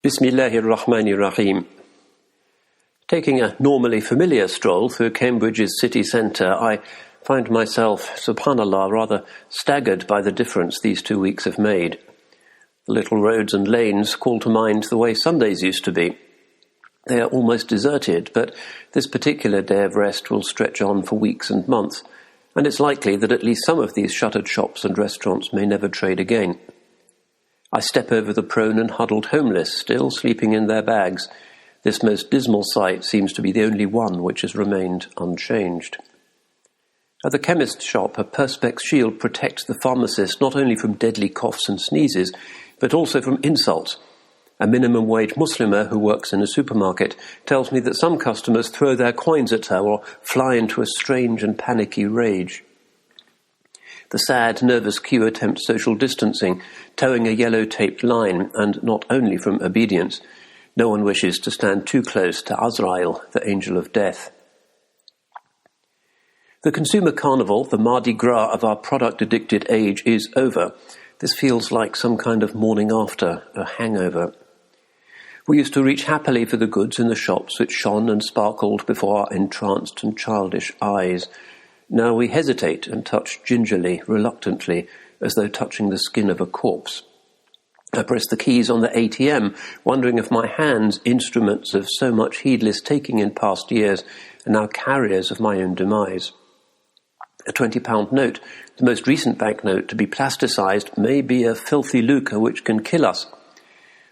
Bismillahir Rahmanir Rahim. Taking a normally familiar stroll through Cambridge's city centre, I find myself, subhanallah, rather staggered by the difference these 2 weeks have made. The little roads and lanes call to mind the way Sundays used to be. They are almost deserted, but this particular day of rest will stretch on for weeks and months, and it's likely that at least some of these shuttered shops and restaurants may never trade again. I step over the prone and huddled homeless, still sleeping in their bags. This most dismal sight seems to be the only one which has remained unchanged. At the chemist's shop, a perspex shield protects the pharmacist not only from deadly coughs and sneezes, but also from insults. A minimum-wage Muslimah who works in a supermarket tells me that some customers throw their coins at her or fly into a strange and panicky rage. The sad, nervous queue attempts social distancing, towing a yellow-taped line, and not only from obedience. No one wishes to stand too close to Azrael, the angel of death. The consumer carnival, the Mardi Gras of our product-addicted age, is over. This feels like some kind of morning after, a hangover. We used to reach happily for the goods in the shops which shone and sparkled before our entranced and childish eyes. Now we hesitate and touch gingerly, reluctantly, as though touching the skin of a corpse. I press the keys on the ATM, wondering if my hands, instruments of so much heedless taking in past years, are now carriers of my own demise. A £20 note, the most recent banknote to be plasticized, may be a filthy lucre which can kill us.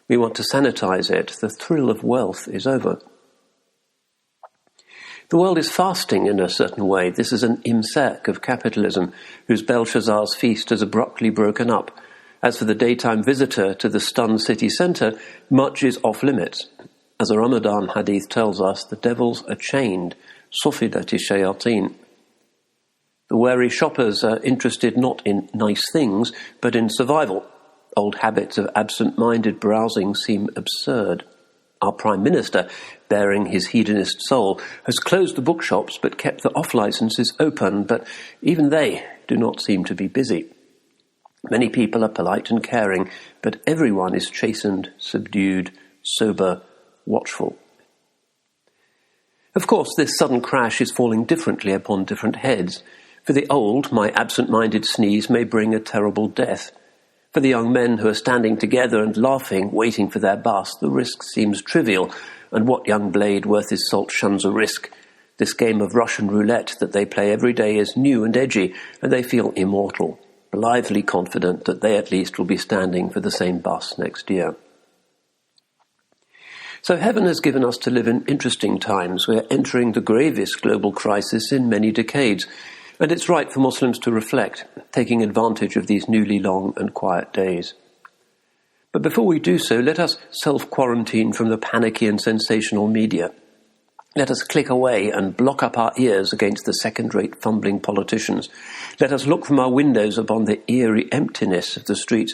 We want to sanitize it. The thrill of wealth is over. The world is fasting in a certain way. This is an imsak of capitalism, whose Belshazzar's feast has abruptly broken up. As for the daytime visitor to the stunned city centre, much is off limits. As a Ramadan hadith tells us, the devils are chained, sufidati shayateen. The wary shoppers are interested not in nice things, but in survival. Old habits of absent-minded browsing seem absurd. Our Prime Minister, bearing his hedonist soul, has closed the bookshops but kept the off-licenses open, but even they do not seem to be busy. Many people are polite and caring, but everyone is chastened, subdued, sober, watchful. Of course, this sudden crash is falling differently upon different heads. For the old, my absent-minded sneeze may bring a terrible death. For the young men who are standing together and laughing, waiting for their bus, the risk seems trivial, and what young blade worth his salt shuns a risk? This game of Russian roulette that they play every day is new and edgy, and they feel immortal, blithely confident that they at least will be standing for the same bus next year. So heaven has given us to live in interesting times. We are entering the gravest global crisis in many decades, and it's right for Muslims to reflect, taking advantage of these newly long and quiet days. But before we do so, let us self-quarantine from the panicky and sensational media. Let us click away and block up our ears against the second-rate fumbling politicians. Let us look from our windows upon the eerie emptiness of the streets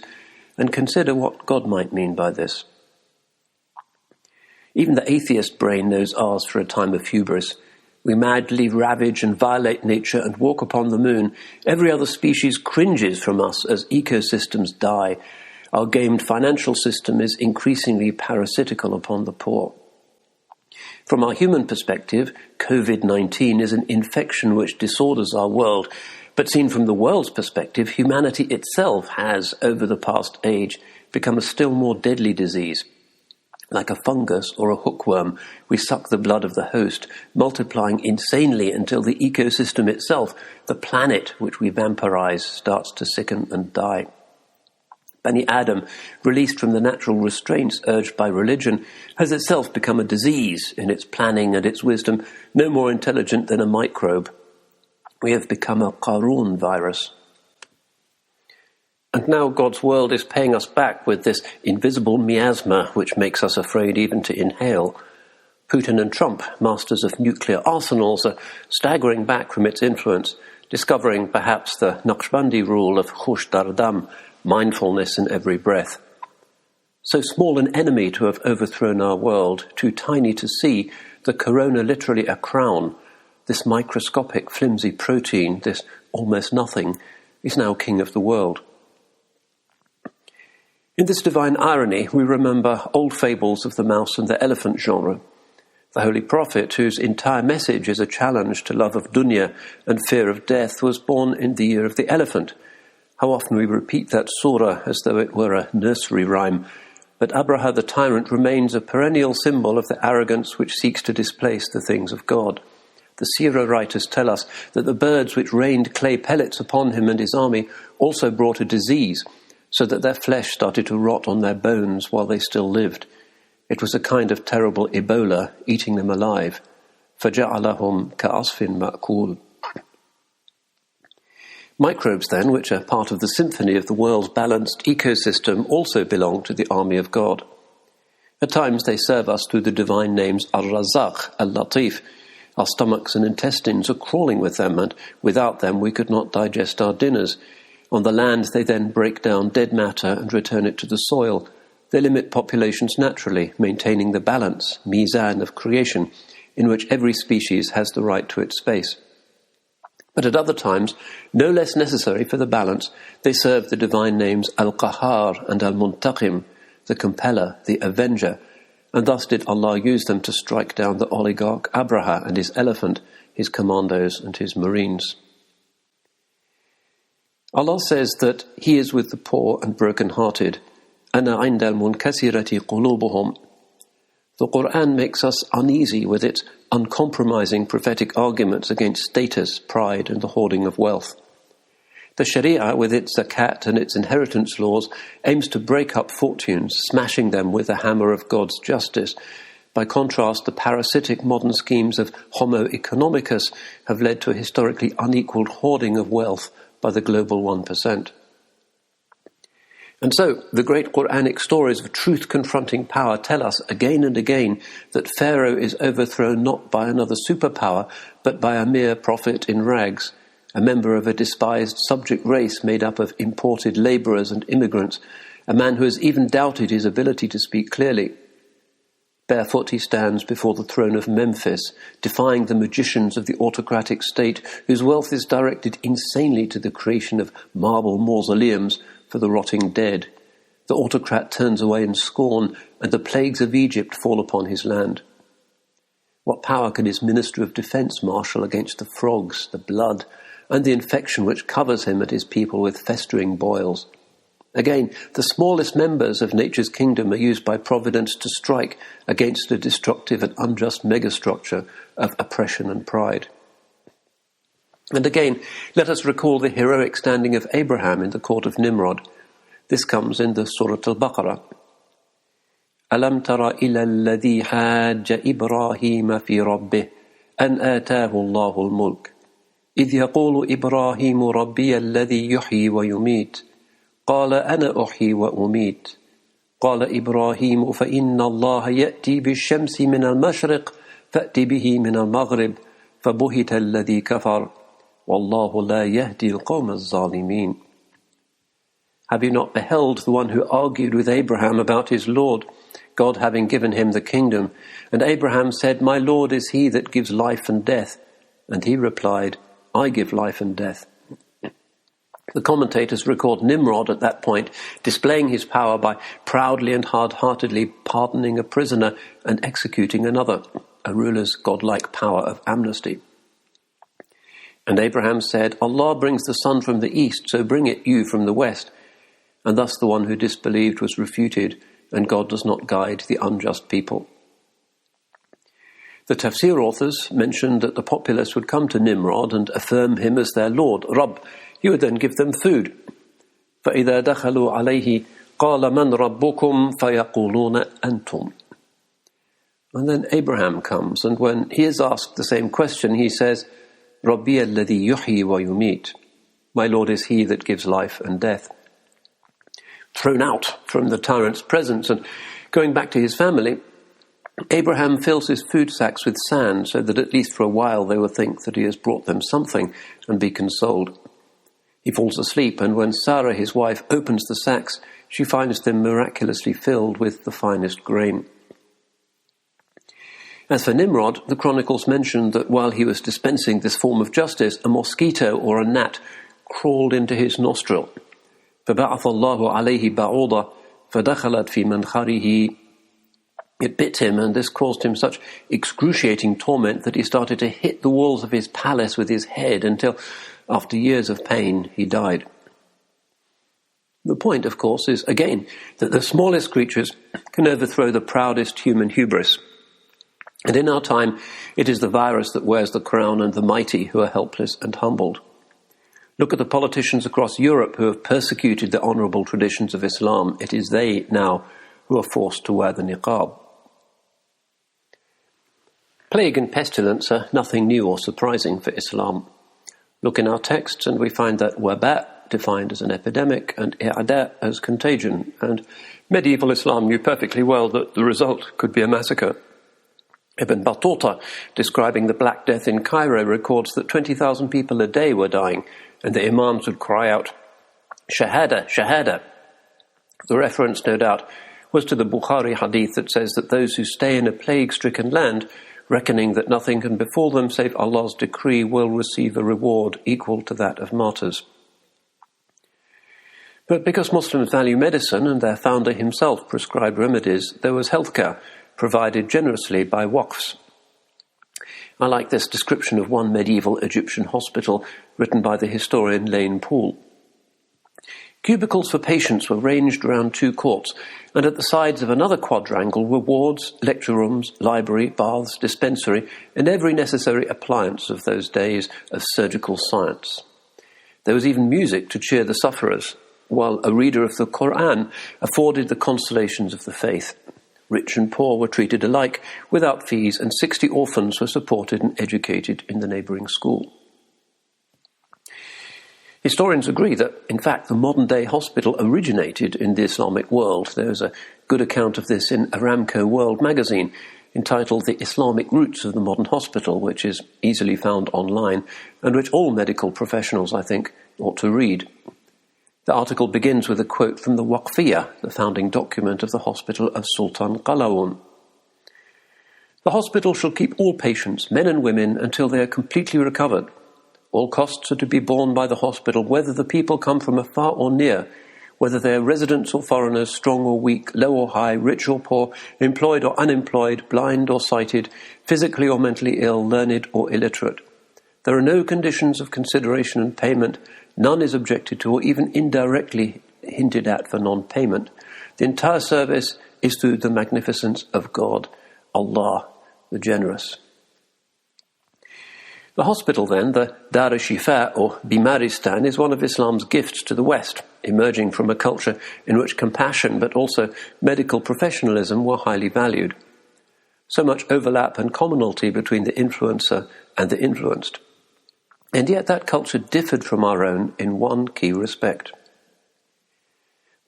and consider what God might mean by this. Even the atheist brain knows ours for a time of hubris. We madly ravage and violate nature and walk upon the moon. Every other species cringes from us as ecosystems die. Our gamed financial system is increasingly parasitical upon the poor. From our human perspective, COVID-19 is an infection which disorders our world. But seen from the world's perspective, humanity itself has, over the past age, become a still more deadly disease. Like a fungus or a hookworm, we suck the blood of the host, multiplying insanely until the ecosystem itself, the planet which we vampirize, starts to sicken and die. Bani Adam, released from the natural restraints urged by religion, has itself become a disease in its planning and its wisdom, no more intelligent than a microbe. We have become a Qarun virus. And now God's world is paying us back with this invisible miasma which makes us afraid even to inhale. Putin and Trump, masters of nuclear arsenals, are staggering back from its influence, discovering perhaps the Naqshbandi rule of khush dardam, mindfulness in every breath. So small an enemy to have overthrown our world, too tiny to see, the corona literally a crown, this microscopic flimsy protein, this almost nothing, is now king of the world. In this divine irony, we remember old fables of the mouse and the elephant genre. The Holy Prophet, whose entire message is a challenge to love of dunya and fear of death, was born in the year of the elephant. How often we repeat that surah as though it were a nursery rhyme. But Abraha the tyrant remains a perennial symbol of the arrogance which seeks to displace the things of God. The Seerah writers tell us that the birds which rained clay pellets upon him and his army also brought a disease, so that their flesh started to rot on their bones while they still lived. It was a kind of terrible Ebola eating them alive. فَجَعَلَهُمْ كَأَصْفٍ مَأْكُولٍ. Microbes, then, which are part of the symphony of the world's balanced ecosystem, also belong to the army of God. At times they serve us through the divine names Al-Razaq, Al-Latif. Our stomachs and intestines are crawling with them, and without them we could not digest our dinners. On the land they then break down dead matter and return it to the soil. They limit populations naturally, maintaining the balance, mizan of creation, in which every species has the right to its space. But at other times, no less necessary for the balance, they serve the divine names Al-Qahar and Al-Muntaqim, the compeller, the avenger, and thus did Allah use them to strike down the oligarch Abraha and his elephant, his commandos and his marines. Allah says that He is with the poor and broken-hearted. أَنَا عِنْدَ الْمُنْكَسِرَةِ قُلُوبُهُمْ. The Qur'an makes us uneasy with its uncompromising prophetic arguments against status, pride, and the hoarding of wealth. The Sharia, with its zakat and its inheritance laws, aims to break up fortunes, smashing them with the hammer of God's justice. By contrast, the parasitic modern schemes of Homo economicus have led to a historically unequaled hoarding of wealth by the global 1%. And so, the great Quranic stories of truth-confronting power tell us again and again that Pharaoh is overthrown not by another superpower, but by a mere prophet in rags, a member of a despised subject race made up of imported labourers and immigrants, a man who has even doubted his ability to speak clearly. Barefoot he stands before the throne of Memphis, defying the magicians of the autocratic state whose wealth is directed insanely to the creation of marble mausoleums for the rotting dead. The autocrat turns away in scorn, and the plagues of Egypt fall upon his land. What power can his minister of defence marshal against the frogs, the blood, and the infection which covers him and his people with festering boils? Again, the smallest members of nature's kingdom are used by Providence to strike against a destructive and unjust megastructure of oppression and pride. And again, let us recall the heroic standing of Abraham in the court of Nimrod. This comes in the Surah Al-Baqarah. أَلَمْ تَرَ إِلَى الَّذِي حَاجَّ إِبْرَاهِيمَ فِي رَبِّهِ أَنْ آتَاهُ اللَّهُ الْمُلْكَ إِذْ يَقُولُ إِبْرَاهِيمُ رَبِّيَ الَّذِي يُحْيِي وَيُمِيتُ قال أنا أحيي وأميت قال إبراهيم فإن الله يأتي بالشمس من المشرق فأت به من المغرب فبهت الذي كفر والله لا يهدي القوم الظالمين. Have you not beheld the one who argued with Abraham about his Lord, God having given him the kingdom? And Abraham said, My Lord is he that gives life and death. And he replied, I give life and death. The commentators record Nimrod at that point displaying his power by proudly and hard-heartedly pardoning a prisoner and executing another, a ruler's godlike power of amnesty. And Abraham said, Allah brings the sun from the east, so bring it you from the west. And thus the one who disbelieved was refuted, and God does not guide the unjust people. The tafsir authors mentioned that the populace would come to Nimrod and affirm him as their Lord, Rabb. He would then give them food. فَإِذَا دَخَلُوا عَلَيْهِ قَالَ مَنْ رَبُّكُمْ فَيَقُولُونَ أَنْتُمْ. And then Abraham comes, and when he is asked the same question, he says, رَبِّيَ الَّذِي يُحْيِي وَيُمِيتُ. My Lord is he that gives life and death. Thrown out from the tyrant's presence and going back to his family, Abraham fills his food sacks with sand so that at least for a while they will think that he has brought them something and be consoled. He falls asleep, and when Sarah, his wife, opens the sacks, she finds them miraculously filled with the finest grain. As for Nimrod, the chronicles mention that while he was dispensing this form of justice, a mosquito or a gnat crawled into his nostril. فَبَعَثَ اللَّهُ عَلَيْهِ بَعُوضًا فَدَخَلَتْ فِي مَنْخَرِهِ. It bit him, and this caused him such excruciating torment that he started to hit the walls of his palace with his head until, after years of pain, he died. The point, of course, is, again, that the smallest creatures can overthrow the proudest human hubris. And in our time, it is the virus that wears the crown and the mighty who are helpless and humbled. Look at the politicians across Europe who have persecuted the honourable traditions of Islam. It is they now who are forced to wear the niqab. Plague and pestilence are nothing new or surprising for Islam. Look in our texts and we find that waba, defined as an epidemic, and i'ada as contagion, and medieval Islam knew perfectly well that the result could be a massacre. Ibn Battuta, describing the Black Death in Cairo, records that 20,000 people a day were dying, and the imams would cry out, "Shahada, Shahada." The reference, no doubt, was to the Bukhari hadith that says that those who stay in a plague-stricken land, reckoning that nothing can befall them save Allah's decree, will receive a reward equal to that of martyrs. But because Muslims value medicine and their founder himself prescribed remedies, there was healthcare provided generously by waqfs. I like this description of one medieval Egyptian hospital written by the historian Lane Poole. Cubicles for patients were ranged around 2 courts, and at the sides of another quadrangle were wards, lecture rooms, library, baths, dispensary, and every necessary appliance of those days of surgical science. There was even music to cheer the sufferers, while a reader of the Qur'an afforded the consolations of the faith. Rich and poor were treated alike, without fees, and 60 orphans were supported and educated in the neighbouring school. Historians agree that, in fact, the modern-day hospital originated in the Islamic world. There is a good account of this in Aramco World magazine, entitled The Islamic Roots of the Modern Hospital, which is easily found online, and which all medical professionals, I think, ought to read. The article begins with a quote from the Waqfiyah, the founding document of the hospital of Sultan Qalawun. "The hospital shall keep all patients, men and women, until they are completely recovered. All costs are to be borne by the hospital, whether the people come from afar or near, whether they are residents or foreigners, strong or weak, low or high, rich or poor, employed or unemployed, blind or sighted, physically or mentally ill, learned or illiterate. There are no conditions of consideration and payment. None is objected to or even indirectly hinted at for non-payment. The entire service is through the magnificence of God, Allah, the Generous." The hospital, then, the Dar Shifa or Bimaristan, is one of Islam's gifts to the West, emerging from a culture in which compassion but also medical professionalism were highly valued. So much overlap and commonality between the influencer and the influenced. And yet that culture differed from our own in one key respect.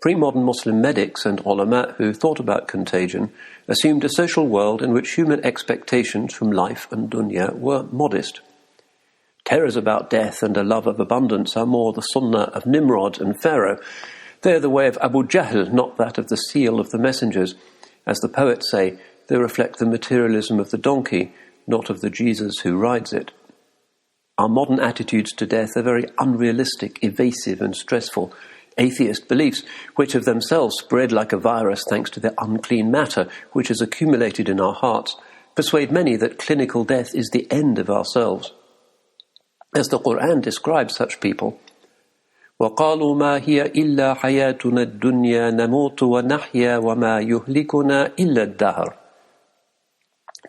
Pre-modern Muslim medics and ulama who thought about contagion assumed a social world in which human expectations from life and dunya were modest. Terrors about death and a love of abundance are more the sunnah of Nimrod and Pharaoh. They are the way of Abu Jahl, not that of the seal of the messengers. As the poets say, they reflect the materialism of the donkey, not of the Jesus who rides it. Our modern attitudes to death are very unrealistic, evasive and stressful. Atheist beliefs, which of themselves spread like a virus thanks to the unclean matter which has accumulated in our hearts, persuade many that clinical death is the end of ourselves. As the Qur'an describes such people, وَقَالُوا مَا هِيَ إِلَّا حَيَاتُنَا الدُّنْيَا نَمُوتُ وَنَحْيَا وَمَا يُهْلِكُنَا إِلَّا الدَّهْرِ.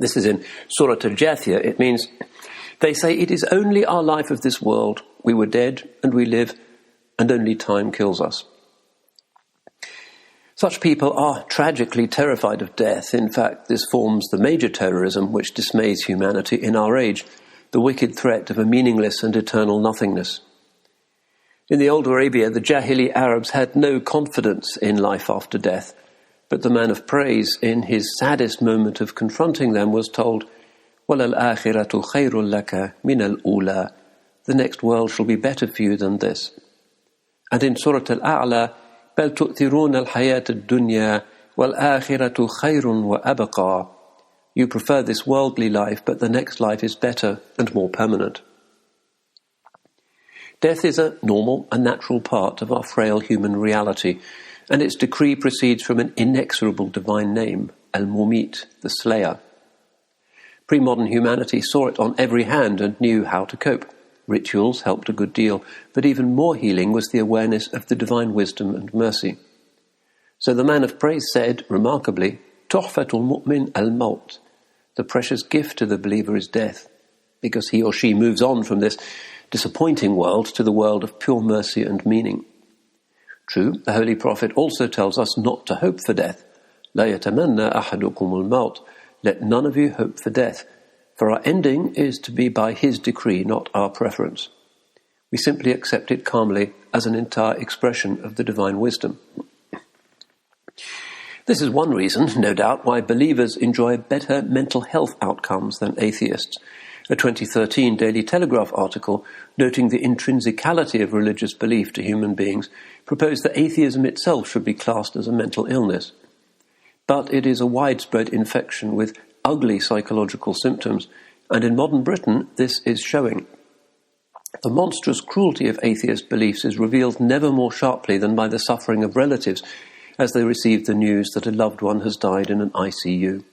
This is in Surah Al-Jathiyah. It means, they say it is only our life of this world. We were dead and we live, and only time kills us. Such people are tragically terrified of death. In fact, this forms the major terrorism which dismays humanity in our age, the wicked threat of a meaningless and eternal nothingness. In the old Arabia, the Jahili Arabs had no confidence in life after death, but the man of praise, in his saddest moment of confronting them, was told, وَلَلْآخِرَةُ خَيْرٌ لَكَ مِنَ الْأُولَى. The next world shall be better for you than this. And in Surah Al-A'la, بَلْ تُؤْثِرُونَ الْحَيَاةَ الدُّنْيَا وَالْآخِرَةُ خَيْرٌ وَأَبْقَى. You prefer this worldly life, but the next life is better and more permanent. Death is a normal and natural part of our frail human reality, and its decree proceeds from an inexorable divine name, Al-Mumit, the Slayer. Pre-modern humanity saw it on every hand and knew how to cope. Rituals helped a good deal, but even more healing was the awareness of the divine wisdom and mercy. So the man of praise said, remarkably, Tuhfatul mu'min al-maut. The precious gift to the believer is death, because he or she moves on from this disappointing world to the world of pure mercy and meaning. True, the Holy Prophet also tells us not to hope for death. La yatamanna ahadukum al-maut. Let none of you hope for death, for our ending is to be by his decree, not our preference. We simply accept it calmly as an entire expression of the divine wisdom. This is one reason, no doubt, why believers enjoy better mental health outcomes than atheists. A 2013 Daily Telegraph article noting the intrinsicality of religious belief to human beings proposed that atheism itself should be classed as a mental illness. But it is a widespread infection with ugly psychological symptoms, and in modern Britain this is showing. The monstrous cruelty of atheist beliefs is revealed never more sharply than by the suffering of relatives as they receive the news that a loved one has died in an ICU.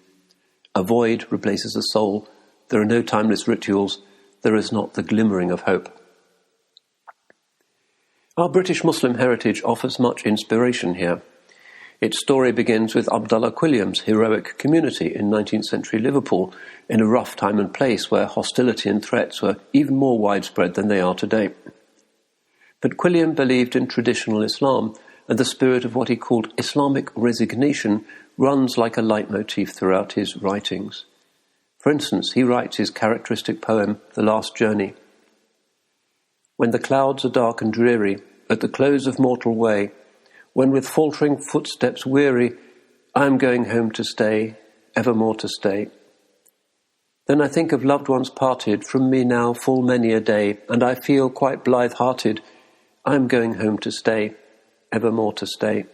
A void replaces a soul. There are no timeless rituals. There is not the glimmering of hope. Our British Muslim heritage offers much inspiration here. Its story begins with Abdallah Quilliam's heroic community in 19th century Liverpool, in a rough time and place where hostility and threats were even more widespread than they are today. But Quilliam believed in traditional Islam, and the spirit of what he called Islamic resignation runs like a leitmotif throughout his writings. For instance, he writes his characteristic poem, The Last Journey. When the clouds are dark and dreary, at the close of mortal way, when with faltering footsteps weary, I am going home to stay, evermore to stay. Then I think of loved ones parted from me now full many a day, and I feel quite blithe-hearted, I am going home to stay, evermore to stay.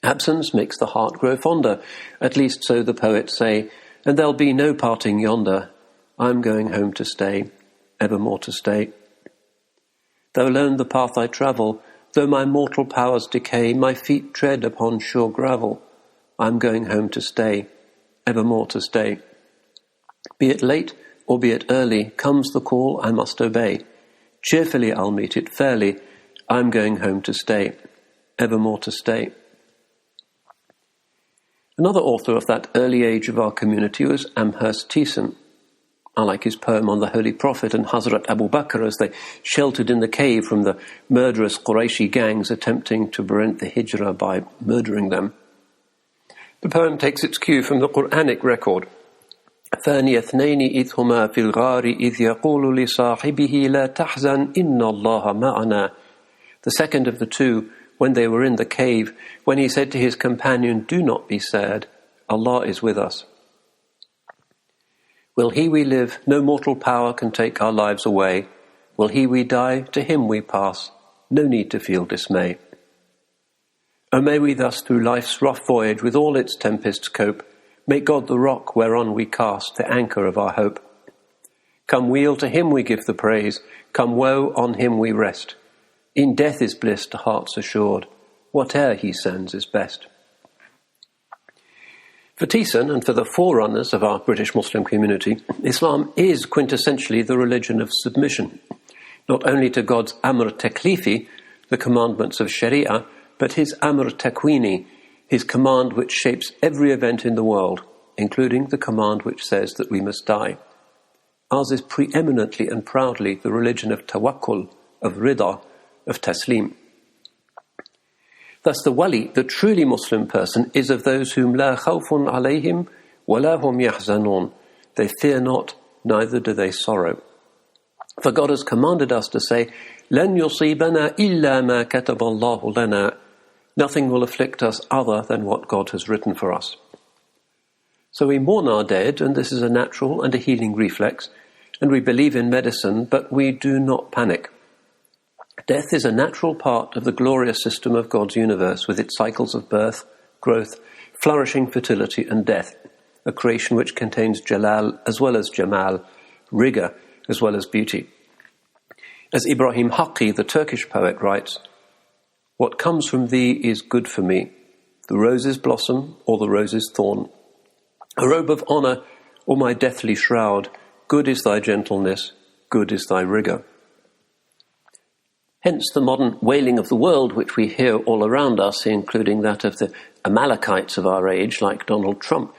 Absence makes the heart grow fonder, at least so the poets say, and there'll be no parting yonder, I am going home to stay, evermore to stay. Though alone the path I travel, though my mortal powers decay, my feet tread upon sure gravel, I am going home to stay, evermore to stay. Be it late or be it early, comes the call I must obey. Cheerfully I'll meet it fairly, I am going home to stay, evermore to stay. Another author of that early age of our community was Amherst Thiessen. I like his poem on the Holy Prophet and Hazrat Abu Bakr as they sheltered in the cave from the murderous Qurayshi gangs attempting to prevent the hijrah by murdering them. The poem takes its cue from the Qur'anic record. ثاني اثنين إذ هما في الغار إذ يقول لصاحبه لا تحزن إن الله معنا. The second of the two, when they were in the cave, when he said to his companion, do not be sad, Allah is with us. Will he we live, no mortal power can take our lives away. Will he we die, to him we pass, no need to feel dismay. O may we thus through life's rough voyage with all its tempests cope, make God the rock whereon we cast the anchor of our hope. Come weal, to him we give the praise, come woe, on him we rest. In death is bliss to hearts assured, whate'er he sends is best. For Thiessen and for the forerunners of our British Muslim community, Islam is quintessentially the religion of submission, not only to God's Amr Taklifi, the commandments of Sharia, but his Amr Takwini, his command which shapes every event in the world, including the command which says that we must die. Ours is preeminently and proudly the religion of tawakkul, of rida, of taslim. Thus the wali, the truly Muslim person, is of those whom la khawfun alayhim wa la hum yahzanun. They fear not, neither do they sorrow. For God has commanded us to say, لَن يُصِيبَنَا إِلَّا مَا كَتَبَ اللَّهُ لَنَا. Nothing will afflict us other than what God has written for us. So we mourn our dead, and this is a natural and a healing reflex, and we believe in medicine, but we do not panic. Death is a natural part of the glorious system of God's universe, with its cycles of birth, growth, flourishing, fertility, and death, a creation which contains jalal as well as jamal, rigor as well as beauty. As Ibrahim Haqqi, the Turkish poet, writes, What comes from thee is good for me, the rose's blossom or the rose's thorn. A robe of honour or my deathly shroud, good is thy gentleness, good is thy rigour. Hence the modern wailing of the world which we hear all around us, including that of the Amalekites of our age, like Donald Trump,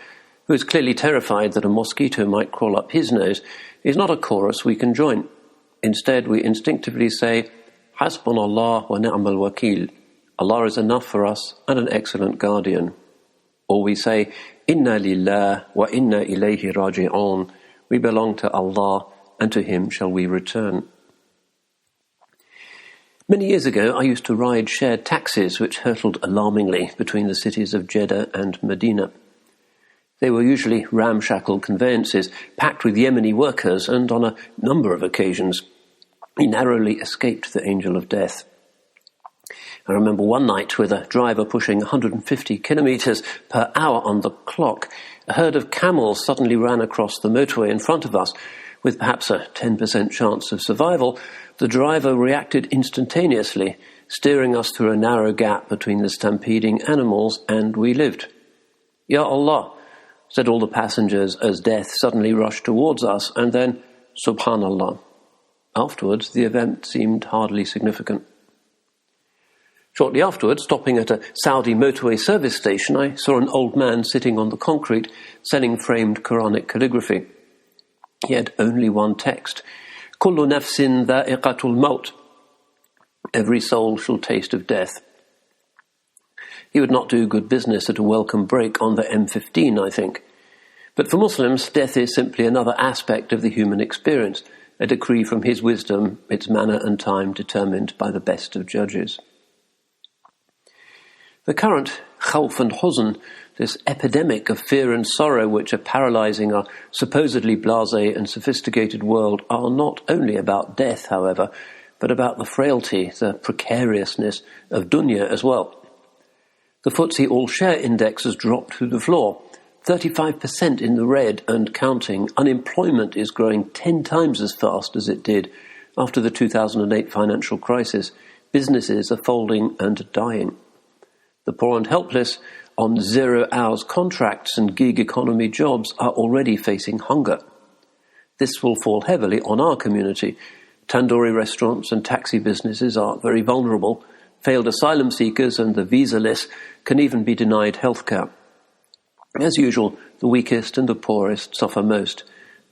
who is clearly terrified that a mosquito might crawl up his nose, is not a chorus we can join. Instead, we instinctively say, Hasbunallah wa ni'mal wakil. Allah is enough for us and an excellent guardian. Or we say, Inna lillah wa inna ilayhi raji'un. We belong to Allah and to Him shall we return. Many years ago, I used to ride shared taxis which hurtled alarmingly between the cities of Jeddah and Medina. They were usually ramshackle conveyances, packed with Yemeni workers, and on a number of occasions, we narrowly escaped the angel of death. I remember one night with a driver pushing 150 kilometres per hour on the clock, a herd of camels suddenly ran across the motorway in front of us. With perhaps a 10% chance of survival, the driver reacted instantaneously, steering us through a narrow gap between the stampeding animals, and we lived. Ya Allah, said all the passengers as death suddenly rushed towards us, and then, Subhanallah. Afterwards, the event seemed hardly significant. Shortly afterwards, stopping at a Saudi motorway service station, I saw an old man sitting on the concrete selling framed Quranic calligraphy. He had only one text, Kullu nafsin dha'iqatul maut. Every soul shall taste of death. He would not do good business at a welcome break on the M15, I think. But for Muslims, death is simply another aspect of the human experience, a decree from His wisdom, its manner and time determined by the best of judges. The current khawf and huzn, this epidemic of fear and sorrow which are paralysing our supposedly blasé and sophisticated world, are not only about death, however, but about the frailty, the precariousness of dunya as well. The FTSE All-Share Index has dropped through the floor, 35% in the red and counting. Unemployment is growing 10 times as fast as it did after the 2008 financial crisis. Businesses are folding and dying. The poor and helpless on 0 hours contracts and gig economy jobs are already facing hunger. This will fall heavily on our community. Tandoori restaurants and taxi businesses are very vulnerable. Failed asylum seekers and the visa-less can even be denied healthcare. As usual, the weakest and the poorest suffer most.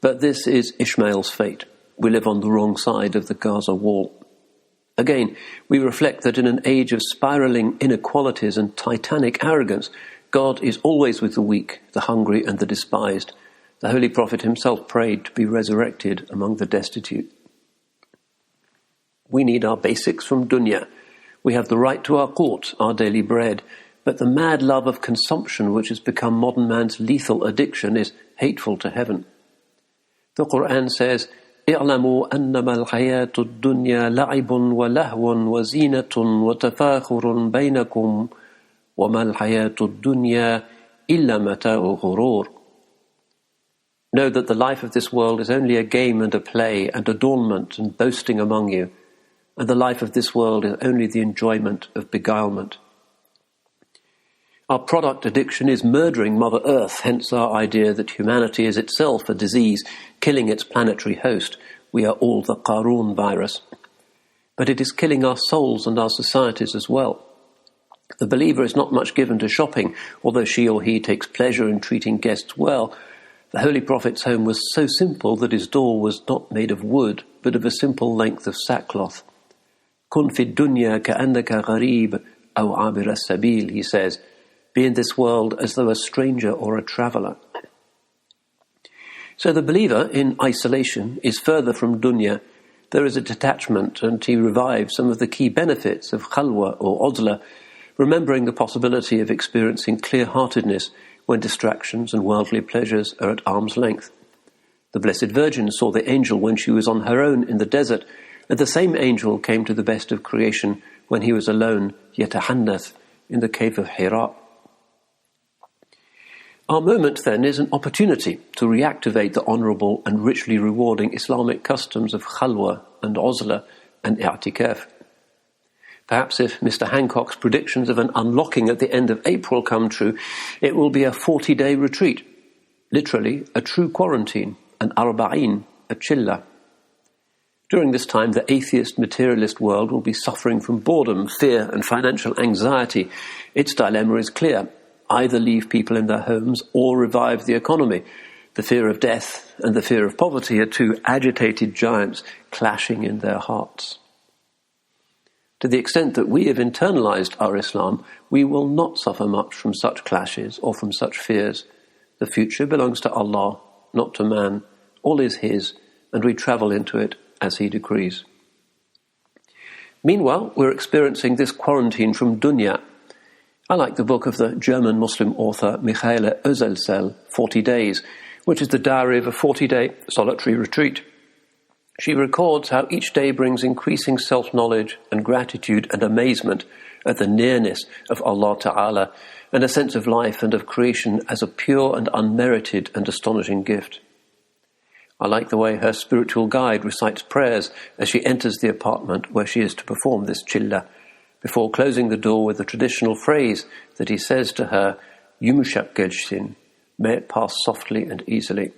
But this is Ishmael's fate. We live on the wrong side of the Gaza wall. Again, we reflect that in an age of spiralling inequalities and titanic arrogance, God is always with the weak, the hungry and the despised. The Holy Prophet himself prayed to be resurrected among the destitute. We need our basics from dunya. We have the right to our qut, our daily bread, but the mad love of consumption which has become modern man's lethal addiction is hateful to heaven. The Qur'an says, اعلموا أنما الحياة الدنيا لعب ولهو وزينة وتفاخر بينكم وما الحياة الدنيا إلا متاع غرور. Know that the life of this world is only a game and a play and adornment and boasting among you, and the life of this world is only the enjoyment of beguilement. Our product addiction is murdering Mother Earth, hence our idea that humanity is itself a disease, killing its planetary host. We are all the Qarun virus. But it is killing our souls and our societies as well. The believer is not much given to shopping, although she or he takes pleasure in treating guests well. The Holy Prophet's home was so simple that his door was not made of wood, but of a simple length of sackcloth. Kun fi dunya ka'annaka gharib aw abir as-sabil, he says. Be in this world as though a stranger or a traveller. So the believer in isolation is further from dunya. There is a detachment, and he revives some of the key benefits of khalwa or uzla, remembering the possibility of experiencing clear-heartedness when distractions and worldly pleasures are at arm's length. The Blessed Virgin saw the angel when she was on her own in the desert, and the same angel came to the best of creation when he was alone, yatahannath, in the cave of Hira. Our moment, then, is an opportunity to reactivate the honourable and richly rewarding Islamic customs of khalwa and uzla and i'tikaf. Perhaps if Mr. Hancock's predictions of an unlocking at the end of April come true, it will be a 40-day retreat. Literally, a true quarantine, an arba'in, a chilla. During this time, the atheist materialist world will be suffering from boredom, fear, and financial anxiety. Its dilemma is clear. Either leave people in their homes or revive the economy. The fear of death and the fear of poverty are two agitated giants clashing in their hearts. To the extent that we have internalized our Islam, we will not suffer much from such clashes or from such fears. The future belongs to Allah, not to man. All is His, and we travel into it as He decrees. Meanwhile, we're experiencing this quarantine from dunya. I like the book of the German Muslim author Michaela Özelsel, 40 Days, which is the diary of a 40-day solitary retreat. She records how each day brings increasing self-knowledge and gratitude and amazement at the nearness of Allah Ta'ala and a sense of life and of creation as a pure and unmerited and astonishing gift. I like the way her spiritual guide recites prayers as she enters the apartment where she is to perform this chilla, before closing the door with the traditional phrase that he says to her, Yumuşak geçsin, may it pass softly and easily.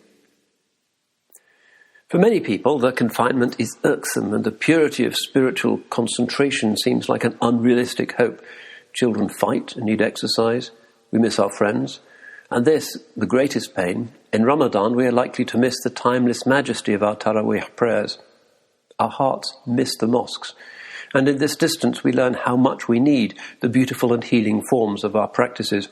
For many people, the confinement is irksome and the purity of spiritual concentration seems like an unrealistic hope. Children fight and need exercise. We miss our friends. And this, the greatest pain, in Ramadan we are likely to miss the timeless majesty of our Taraweeh prayers. Our hearts miss the mosques. And in this distance we learn how much we need the beautiful and healing forms of our practices.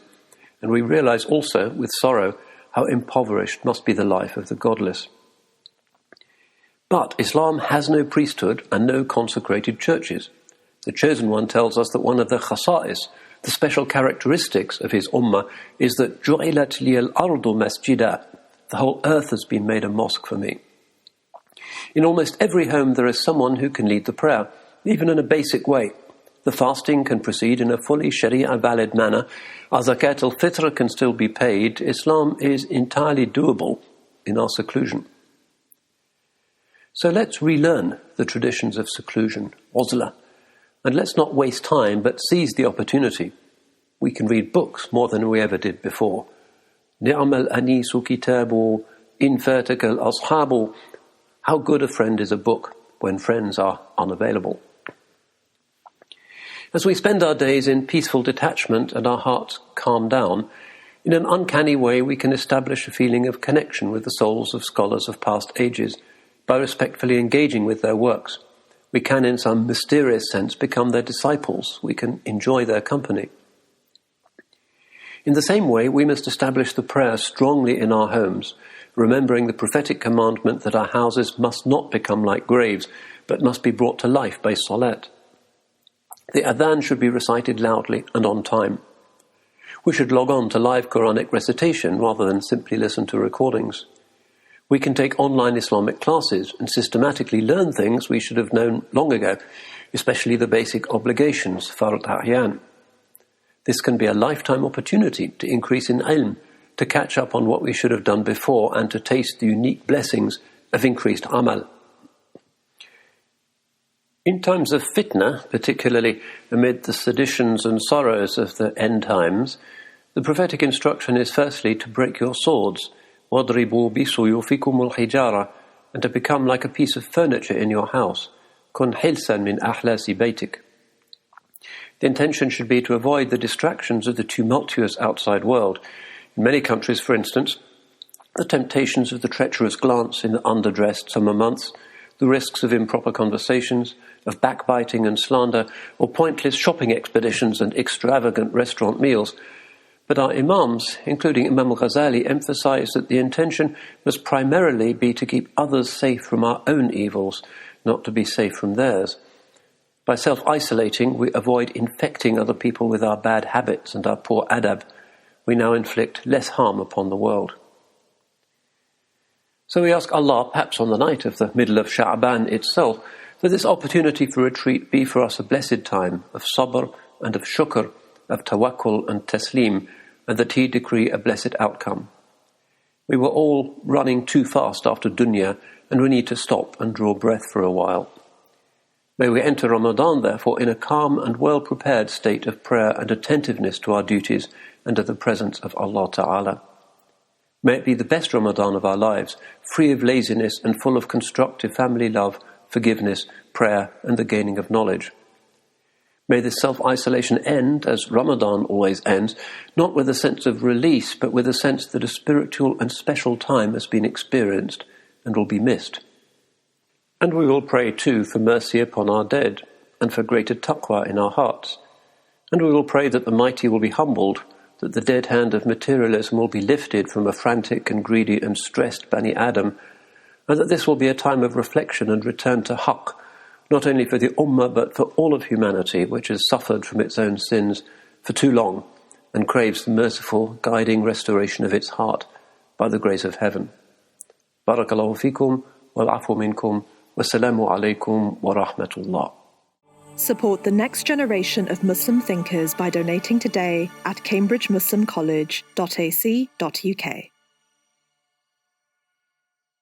And we realize also, with sorrow, how impoverished must be the life of the godless. But Islam has no priesthood and no consecrated churches. The Chosen One tells us that one of the khasa'is, the special characteristics of his ummah, is that جُعِلَتْ لِيَ الْأَرْضُ مَسْجِدًا. The whole earth has been made a mosque for me. In almost every home there is someone who can lead the prayer, even in a basic way. The fasting can proceed in a fully Sharia valid manner. Our zakat al-fitr can still be paid. Islam is entirely doable in our seclusion. So let's relearn the traditions of seclusion, uzla, and let's not waste time but seize the opportunity. We can read books more than we ever did before. Ni'mal anisu kitabu, in fatakal ashabu. How good a friend is a book when friends are unavailable. As we spend our days in peaceful detachment and our hearts calm down, in an uncanny way we can establish a feeling of connection with the souls of scholars of past ages by respectfully engaging with their works. We can, in some mysterious sense, become their disciples. We can enjoy their company. In the same way, we must establish the prayer strongly in our homes, remembering the prophetic commandment that our houses must not become like graves, but must be brought to life by salat. The adhan should be recited loudly and on time. We should log on to live Quranic recitation rather than simply listen to recordings. We can take online Islamic classes and systematically learn things we should have known long ago, especially the basic obligations, fard a'yan. This can be a lifetime opportunity to increase in ilm, to catch up on what we should have done before, and to taste the unique blessings of increased amal. In times of fitna, particularly amid the seditions and sorrows of the end times, the prophetic instruction is firstly to break your swords, وَاضْرِبُوا بِسُيُوفِكُمُ الْحِجَارَةِ, and to become like a piece of furniture in your house. كُنْ حِلْسًا مِنْ أَحْلَاسِ بَيْتِكَ. The intention should be to avoid the distractions of the tumultuous outside world. In many countries, for instance, the temptations of the treacherous glance in the underdressed summer months, the risks of improper conversations, of backbiting and slander, or pointless shopping expeditions and extravagant restaurant meals. But our imams, including Imam al-Ghazali, emphasize that the intention must primarily be to keep others safe from our own evils, not to be safe from theirs. By self-isolating, we avoid infecting other people with our bad habits and our poor adab. We now inflict less harm upon the world. So we ask Allah, perhaps on the night of the middle of Sha'ban itself, that this opportunity for retreat be for us a blessed time of sabr and of shukr, of tawakkul and taslim, and that He decree a blessed outcome. We were all running too fast after dunya, and we need to stop and draw breath for a while. May we enter Ramadan, therefore, in a calm and well-prepared state of prayer and attentiveness to our duties and to the presence of Allah Ta'ala. May it be the best Ramadan of our lives, free of laziness and full of constructive family love, forgiveness, prayer, and the gaining of knowledge. May this self-isolation end, as Ramadan always ends, not with a sense of release, but with a sense that a spiritual and special time has been experienced and will be missed. And we will pray too for mercy upon our dead, and for greater taqwa in our hearts. And we will pray that the mighty will be humbled, that the dead hand of materialism will be lifted from a frantic and greedy and stressed Bani Adam, and that this will be a time of reflection and return to haqq, not only for the Ummah but for all of humanity, which has suffered from its own sins for too long and craves the merciful, guiding restoration of its heart by the grace of heaven. Barakallahu fikum, wal-afu minkum, wassalamu alaykum wa rahmatullah. Support the next generation of Muslim thinkers by donating today at cambridgemuslimcollege.ac.uk.